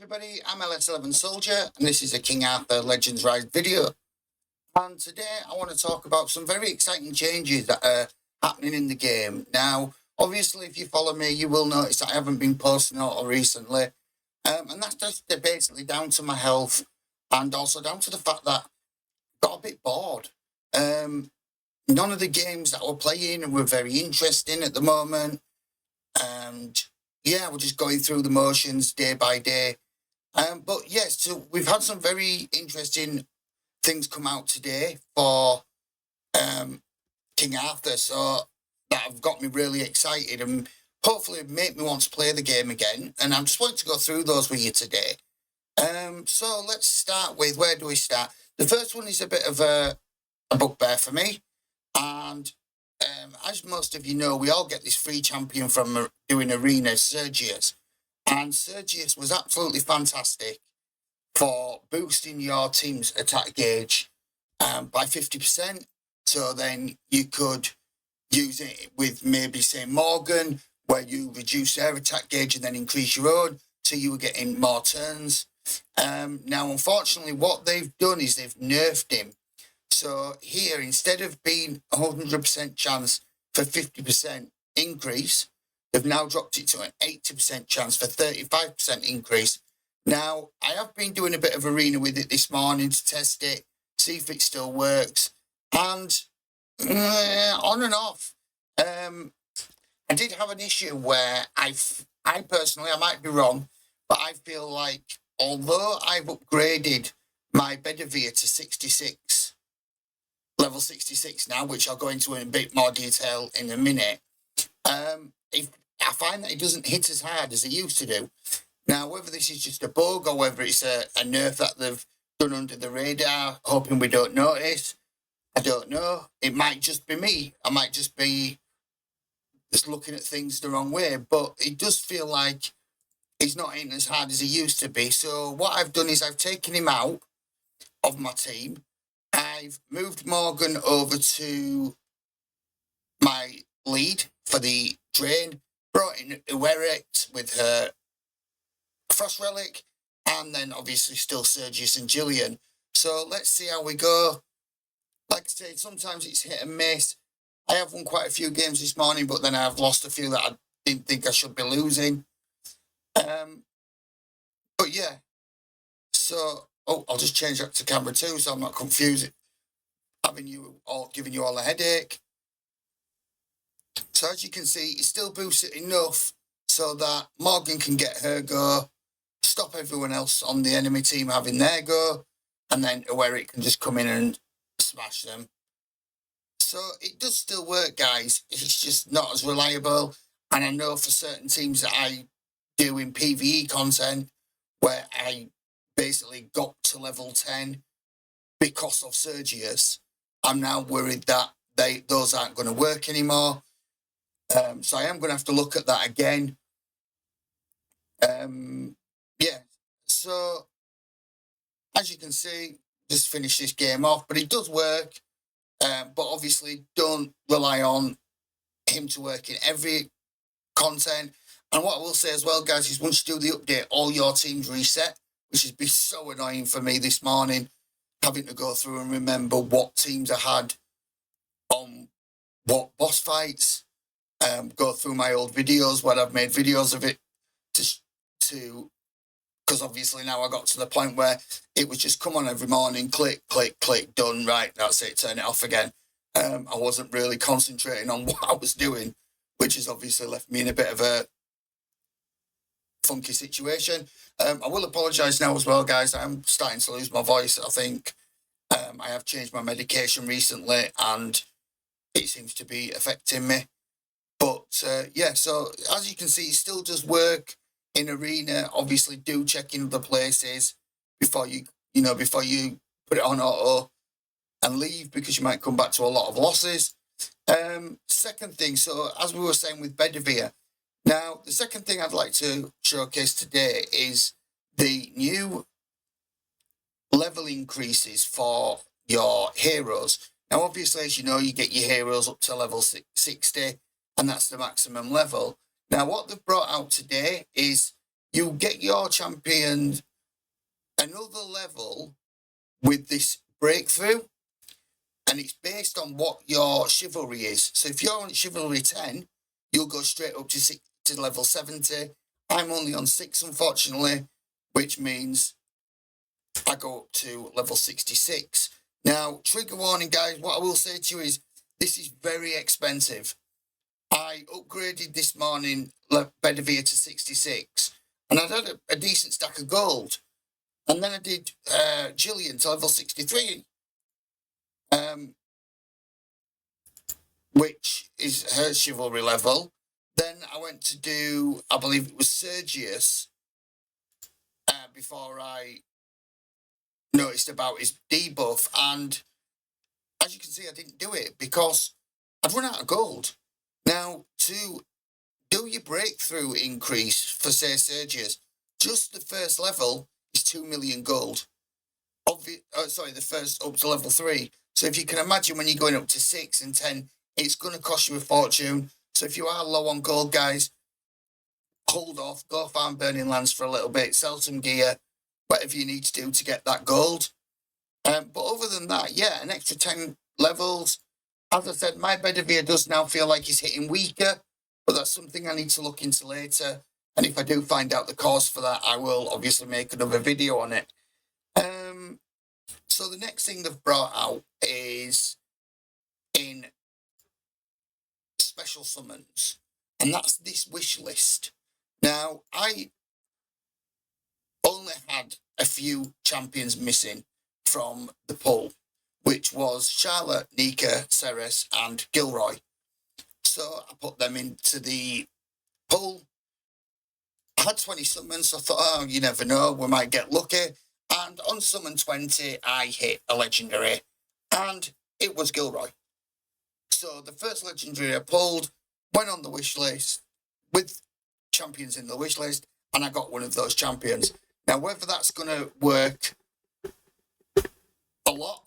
everybody, I'm LS11 Soldier, and this is a King Arthur Legends Rise video. And today I want to talk about some very exciting changes that are happening in the game. Now, obviously, if you follow me, you will notice that I haven't been posting a lot recently. And that's just basically down to my health and also down to the fact that I got a bit bored. None of the games that we're playing were very interesting at the moment. And yeah, we're just going through the motions day by day. But yes, so we've had some very interesting things come out today for King Arthur, so that have got me really excited and hopefully make me want to play the game again. And I'm just wanting to go through those with you today. So let's start with, where do we start? The first one is a bit of a bugbear for me. And as most of you know, we all get this free champion from doing Arena, Sergius. And Sergius was absolutely fantastic for boosting your team's attack gauge by 50%. So then you could use it with maybe, say, Morgan, where you reduce their attack gauge and then increase your own, so you were getting more turns. Now, unfortunately, what they've done is they've nerfed him. So here, instead of being 100% chance for 50% increase, they've now dropped it to an 80% chance for 35% increase. Now, I have been doing a bit of Arena with it this morning to test it, see if it still works, and on and off. I did have an issue where I personally, I might be wrong, but I feel like although I've upgraded my Bedivere to 66, level 66 now, which I'll go into in a bit more detail in a minute, I find that it doesn't hit as hard as it used to do. Now, whether this is just a bug or whether it's a nerf that they've done under the radar, hoping we don't notice, I don't know. It might just be me. I might just be just looking at things the wrong way, but it does feel like he's not hitting as hard as he used to be. So what I've done is I've taken him out of my team. I've moved Morgan over to my lead for the drain, brought in Ueret with her Frost Relic, and then obviously still Sergius and Gillian. So let's see how we go. Like I said, sometimes it's hit and miss. I have won quite a few games this morning, but then I've lost a few that I didn't think I should be losing. But yeah, so I'll just change that to camera 2 so I'm not confused, giving you all a headache. So as you can see, it still boosts it enough so that Morgan can get her go, stop everyone else on the enemy team having their go, and then Ueret can just come in and smash them. So it does still work, guys. It's just not as reliable. And I know for certain teams that I do in PvE content, where I basically got to level 10 because of Sergius, I'm now worried that those aren't going to work anymore. So I am going to have to look at that again. Yeah, so as you can see, just finish this game off, but it does work. But obviously, don't rely on him to work in every content. And what I will say as well, guys, is once you do the update, all your teams reset, which has been so annoying for me this morning, having to go through and remember what teams I had on what boss fights, go through my old videos where I've made videos of it because obviously now I got to the point where it was just come on every morning, click, click, click, done, right, that's it, turn it off again. I wasn't really concentrating on what I was doing, which has obviously left me in a bit of a funky situation. I will apologise now as well, guys. I'm starting to lose my voice. I think I have changed my medication recently and it seems to be affecting me. But yeah, so as you can see, it still does work in Arena. Obviously, do check in other places before you put it on auto and leave, because you might come back to a lot of losses. Second thing, so as we were saying with Bedivere, now the second thing I'd like to showcase today is the new level increases for your heroes. Now, obviously, as you know, you get your heroes up to level 60, and that's the maximum level. Now, what they've brought out today is you get your champion another level with this breakthrough, and it's based on what your chivalry is. So if you're on chivalry 10, you'll go straight up to level 70. I'm only on 6, unfortunately, which means I go up to level 66. Now, trigger warning, guys, what I will say to you is this is very expensive. I upgraded this morning Bedivere to 66, and I'd had a decent stack of gold. And then I did Gillian to level 63, which is her chivalry level. Then I went to do, I believe it was Sergius, before I noticed about his debuff. And as you can see, I didn't do it because I'd run out of gold. Now, to do your breakthrough increase for, say, Sergius, just the first level is 2 million gold. The first up to level 3. So if you can imagine when you're going up to 6 and 10, it's going to cost you a fortune. So if you are low on gold, guys, hold off, go farm Burning Lands for a little bit, sell some gear, whatever you need to do to get that gold. But other than that, yeah, an extra 10 levels. As I said, my Bedivere does now feel like he's hitting weaker, but that's something I need to look into later. And if I do find out the cause for that, I will obviously make another video on it. So the next thing they've brought out is in special summons, and that's this wish list. Now, I only had a few champions missing from the poll, which was Charlotte, Nika, Ceres, and Gilroy. So I put them into the poll. I had 20 summons, so I thought, oh, you never know, we might get lucky. And on summon 20, I hit a legendary, and it was Gilroy. So the first legendary I pulled went on the wish list with champions in the wish list, and I got one of those champions. Now, whether that's going to work a lot,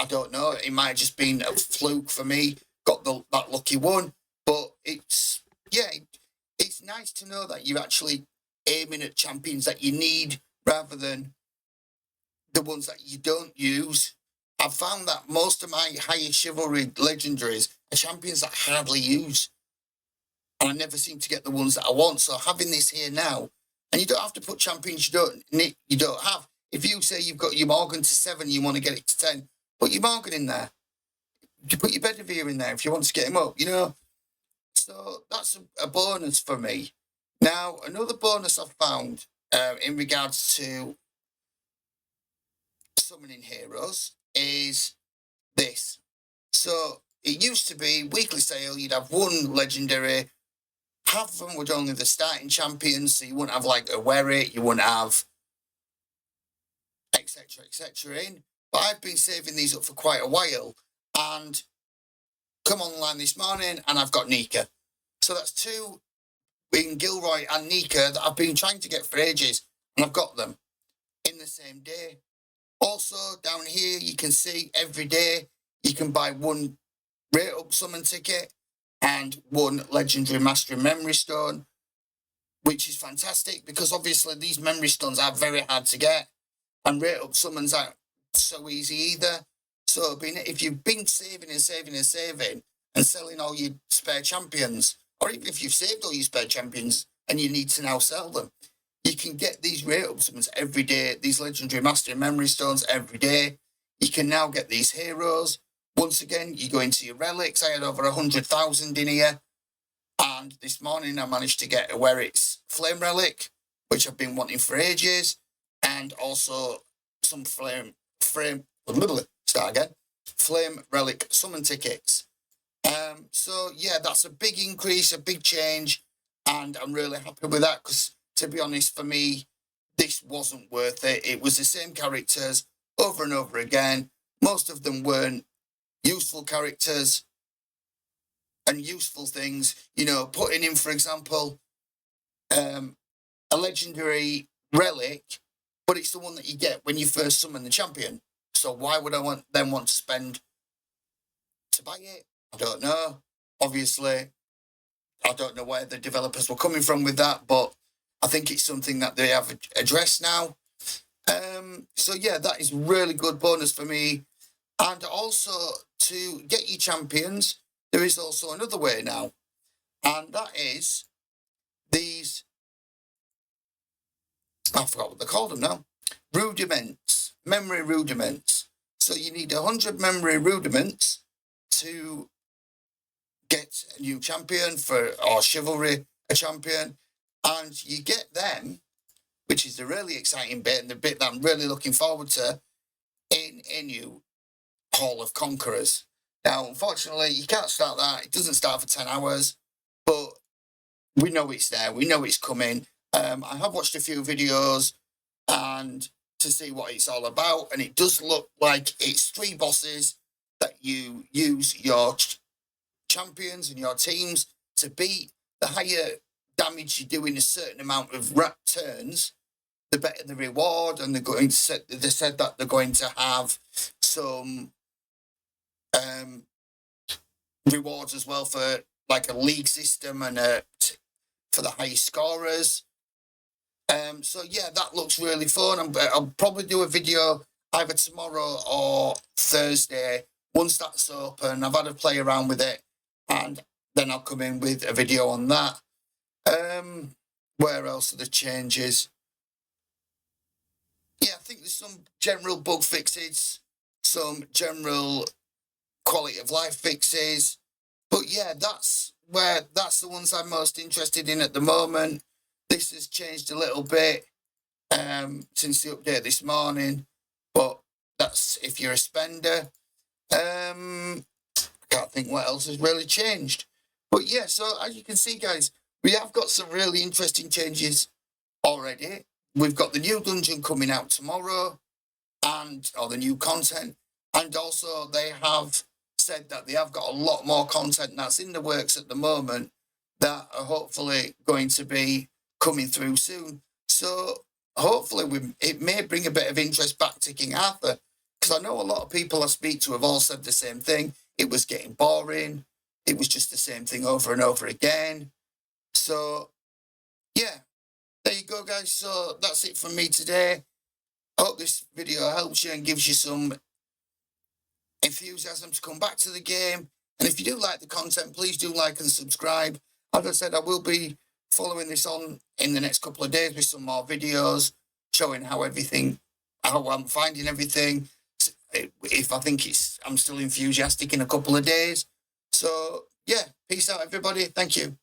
I don't know. It might have just been a fluke for me, got that lucky one. But it's nice to know that you're actually aiming at champions that you need rather than the ones that you don't use. I've found that most of my higher chivalry legendaries are champions that I hardly use, and I never seem to get the ones that I want. So having this here now, and you don't have to put champions you don't have. If you say you've got your Morgan to 7, you want to get it to 10, put your Morgan in there. You put your Bedivere in there if you want to get him up, So that's a bonus for me. Now, another bonus I've found in regards to summoning heroes is this. So it used to be weekly sale, you'd have one legendary, half of them would only the starting champions, so you wouldn't have like a Werit, you wouldn't have etc. in. But I've been saving these up for quite a while, and come online this morning and I've got Nika. So that's 2 in Gilroy and Nika that I've been trying to get for ages, and I've got them in the same day. Also, down here, you can see every day you can buy 1 rate up summon ticket and 1 legendary mastery memory stone, which is fantastic because obviously these memory stones are very hard to get, and rate up summons aren't so easy either. So if you've been saving and selling all your spare champions, or even if you've saved all your spare champions and you need to now sell them, you can get these rate up summons every day, these legendary mastery memory stones every day. You can now get these heroes. Once again, you go into your relics. I had over 100,000 in here. And this morning I managed to get a Werit's Flame Relic, which I've been wanting for ages. And also some Flame Relic summon tickets. So yeah, that's a big increase, a big change. And I'm really happy with that because, to be honest, for me, this wasn't worth it. It was the same characters over and over again. Most of them weren't useful characters and useful things. Putting in, for example, a legendary relic, but it's the one that you get when you first summon the champion. So why would I want to spend to buy it? I don't know. Obviously, I don't know where the developers were coming from with that, but I think it's something that they have addressed now. So yeah, that is really good bonus for me. And also to get your champions, there is also another way now, and that is these. I forgot what they called them now. Rudiments, memory rudiments. So you need 100 memory rudiments to get a new champion or chivalry a champion, and you get them, which is the really exciting bit and the bit that I'm really looking forward to, in a new Hall of Conquerors. Now, unfortunately, you can't start that. It doesn't start for 10 hours, but we know it's there. We know it's coming. I have watched a few videos and to see what it's all about, and it does look like it's 3 bosses that you use your champions and your teams to beat. The higher damage you do in a certain amount of turns, the better the reward. And they said that they're going to have some rewards as well for like a league system and for the highest scorers. So yeah, that looks really fun. I'll probably do a video either tomorrow or Thursday once that's open. I've had a play around with it, and then I'll come in with a video on that. Where else are the changes? Yeah, I think there's some general bug fixes, some general quality of life fixes. But yeah, that's the ones I'm most interested in at the moment. This has changed a little bit since the update this morning, but that's if you're a spender. I can't think what else has really changed. But yeah, so as you can see, guys, we have got some really interesting changes already. We've got the new dungeon coming out tomorrow, or the new content, and also they have said that they have got a lot more content that's in the works at the moment that are hopefully going to be coming through soon. So hopefully it may bring a bit of interest back to King Arthur, because I know a lot of people I speak to have all said the same thing. It was getting boring. It was just the same thing over and over again. So yeah, there you go, guys. So that's it from me today. I hope this video helps you and gives you some enthusiasm to come back to the game. And if you do like the content, please do like and subscribe. As I said, I will be following this on in the next couple of days with some more videos showing how I'm finding everything. If I think I'm still enthusiastic in a couple of days. So yeah, peace out, everybody. Thank you.